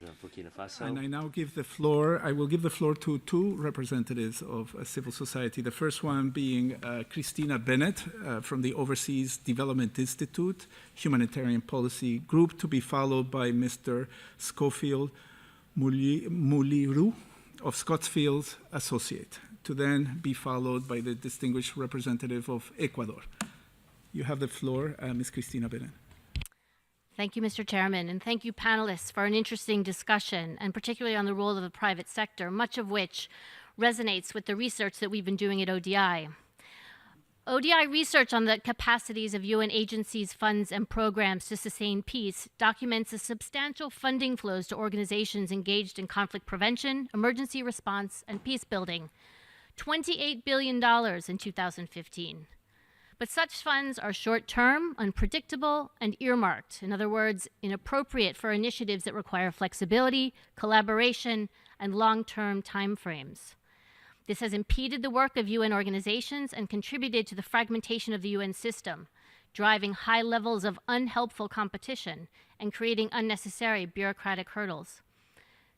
Burkina Faso. And I now give the floor, I will give the floor to two representatives of civil society. The first one being Christina Bennett from the Overseas Development Institute, Humanitarian Policy Group, to be followed by Mr. Schofield Muliru of Scottsfield Associate, to then be followed by the distinguished representative of Ecuador. You have the floor, Ms. Christina Bennett. Thank you, Mr. Chairman, and thank you, panelists, for an interesting discussion, and particularly on the role of the private sector, much of which resonates with the research that we've been doing at ODI. ODI research on the capacities of UN agencies, funds, and programs to sustain peace documents the substantial funding flows to organizations engaged in conflict prevention, emergency response, and peace building, $28 billion in 2015. But such funds are short-term, unpredictable, and earmarked. In other words, inappropriate for initiatives that require flexibility, collaboration, and long-term timeframes. This has impeded the work of UN organizations and contributed to the fragmentation of the UN system, driving high levels of unhelpful competition and creating unnecessary bureaucratic hurdles.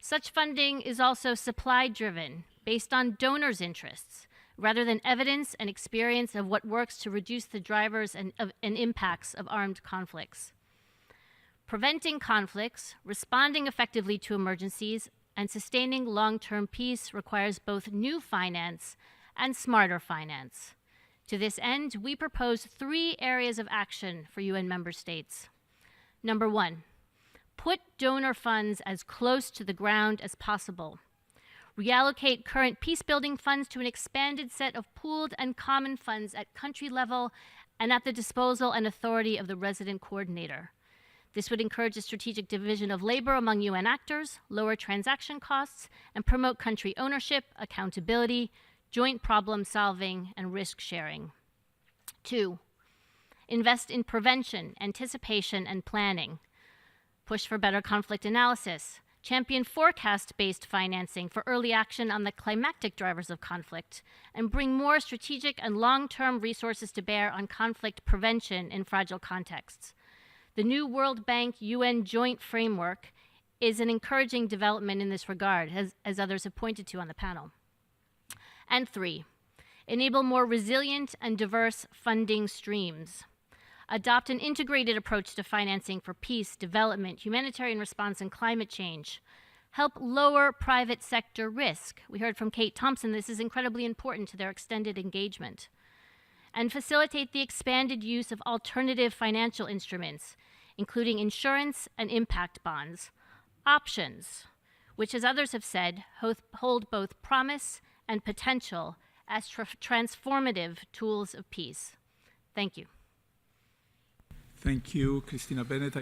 Such funding is also supply-driven, based on donors' interests, rather than evidence and experience of what works to reduce the drivers and impacts of armed conflicts. Preventing conflicts, responding effectively to emergencies, and sustaining long-term peace requires both new finance and smarter finance. To this end, we propose 3 areas of action for UN member states. Number 1, put donor funds as close to the ground as possible. Reallocate current peace-building funds to an expanded set of pooled and common funds at country level and at the disposal and authority of the resident coordinator. This would encourage a strategic division of labor among UN actors, lower transaction costs, and promote country ownership, accountability, joint problem solving, and risk sharing. 2, invest in prevention, anticipation, and planning. Push for better conflict analysis. Champion forecast-based financing for early action on the climactic drivers of conflict, and bring more strategic and long-term resources to bear on conflict prevention in fragile contexts. The new World Bank-UN joint framework is an encouraging development in this regard, as others have pointed to on the panel. And 3, enable more resilient and diverse funding streams. Adopt an integrated approach to financing for peace, development, humanitarian response, and climate change. Help lower private sector risk. We heard from Kate Thompson, this is incredibly important to their extended engagement. And facilitate the expanded use of alternative financial instruments, including insurance and impact bonds. Options, which, as others have said, hold both promise and potential as transformative tools of peace. Thank you. Thank you, Christina Bennett.